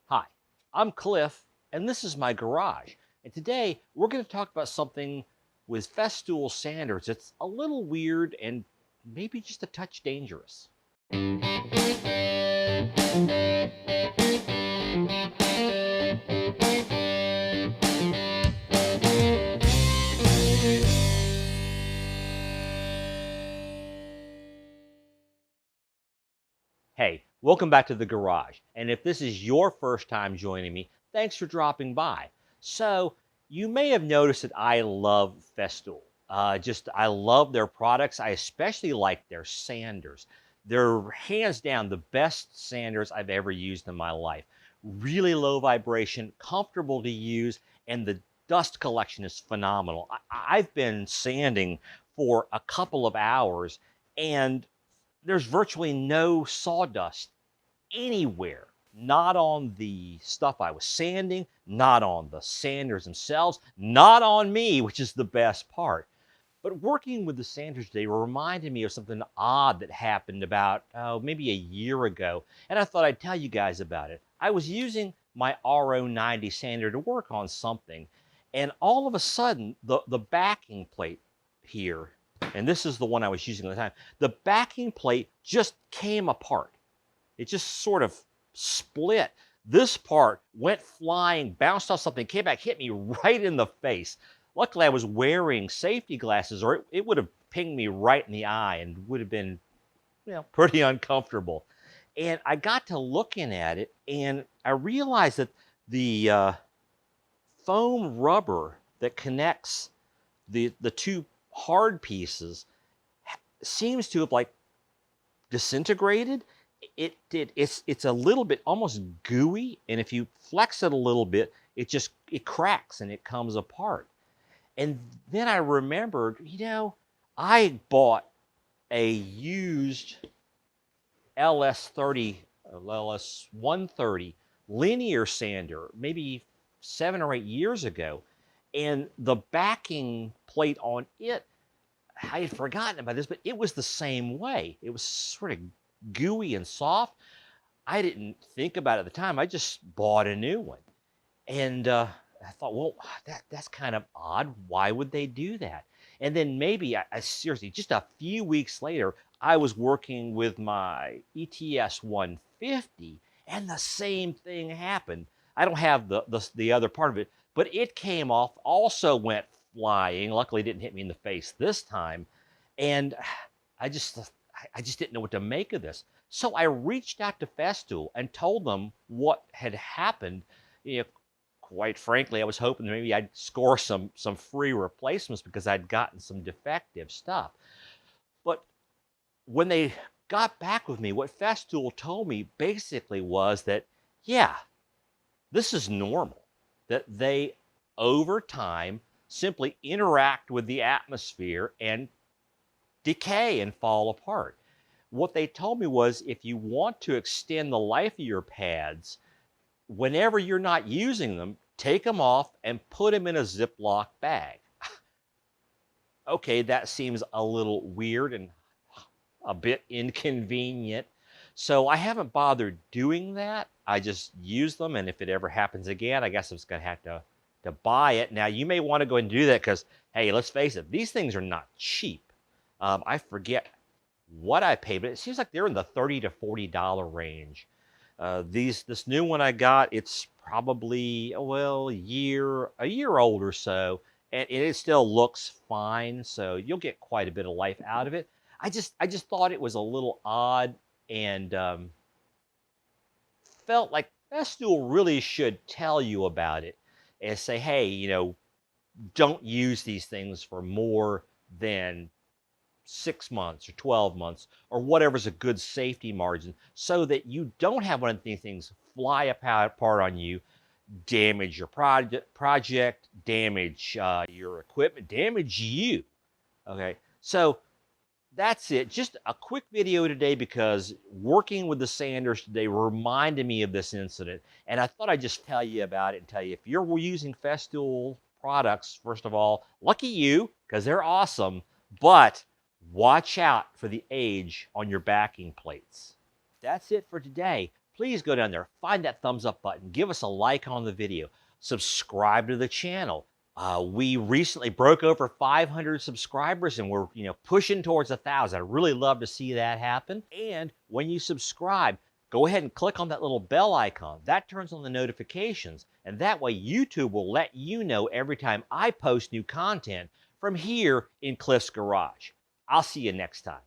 Hi, I'm Cliff, and this is my garage. And today we're going to talk about something with Festool sanders. It's a little weird and maybe just a touch dangerous. Hey, welcome back to the garage. And if this is your first time joining me, thanks for dropping by. So, you may have noticed that I love Festool. I love their products. I especially like their sanders. They're hands down the best sanders I've ever used in my life. Really low vibration, comfortable to use, and the dust collection is phenomenal. I've been sanding for a couple of hours, and there's virtually no sawdust anywhere. Not on the stuff I was sanding, not on the sanders themselves, not on me, which is the best part. But working with the sanders today reminded me of something odd that happened about maybe a year ago, and I thought I'd tell you guys about it. I was using my RO90 sander to work on something, and all of a sudden, the backing plate here, and this is the one I was using at the time, the backing plate just came apart. It just sort of split. This part went flying, bounced off something, came back, hit me right in the face. Luckily, I was wearing safety glasses, or it would have pinged me right in the eye and would have been, pretty uncomfortable. And I got to looking at it, and I realized that the foam rubber that connects the two hard pieces seems to have like disintegrated. It's a little bit almost gooey, and if you flex it a little bit, it cracks and it comes apart. And then I remembered, I bought a used LS30, LS130 linear sander maybe 7 or 8 years ago, and the backing plate on it, I had forgotten about this, but it was the same way. It was sort of gooey and soft. I didn't think about it at the time. I just bought a new one. And I thought, well, that's kind of odd. Why would they do that? And then maybe, I seriously, just a few weeks later, I was working with my ETS 150, and the same thing happened. I don't have the other part of it, but it came off, also went flying. Luckily, it didn't hit me in the face this time. And I just I just didn't know what to make of this. So I reached out to Festool and told them what had happened. You know, quite frankly, I was hoping maybe I'd score some free replacements because I'd gotten some defective stuff. But when they got back with me, what Festool told me basically was that, yeah, this is normal. That they, over time, simply interact with the atmosphere and decay and fall apart. What they told me was if you want to extend the life of your pads, whenever you're not using them, take them off and put them in a Ziploc bag. Okay, that seems a little weird and a bit inconvenient. So I haven't bothered doing that. I just use them, and if it ever happens again, I guess I'm just going to have to buy it. Now, you may want to go and do that because, hey, let's face it, these things are not cheap. I forget what I paid, but it seems like they're in the $30 to $40 range. This new one I got, it's probably a year old or so, and it still looks fine. So you'll get quite a bit of life out of it. I just thought it was a little odd, and felt like Festool really should tell you about it and say, hey, don't use these things for more than 6 months or 12 months or whatever's a good safety margin, so that you don't have one of these things fly apart on you, damage your project, damage your equipment, damage you. Okay, so that's it. Just a quick video today because working with the sanders today reminded me of this incident, and I thought I'd just tell you about it and tell you if you're using Festool products, first of all, lucky you because they're awesome, but watch out for the age on your backing plates. That's it for today. please go down there, find that thumbs up button, give us a like on the video, subscribe to the channel. We recently broke over 500 subscribers and we're pushing towards 1,000. I really love to see that happen. And when you subscribe, go ahead and click on that little bell icon. That turns on the notifications, and that way YouTube will let you know every time I post new content from here in Cliff's Garage. I'll see you next time.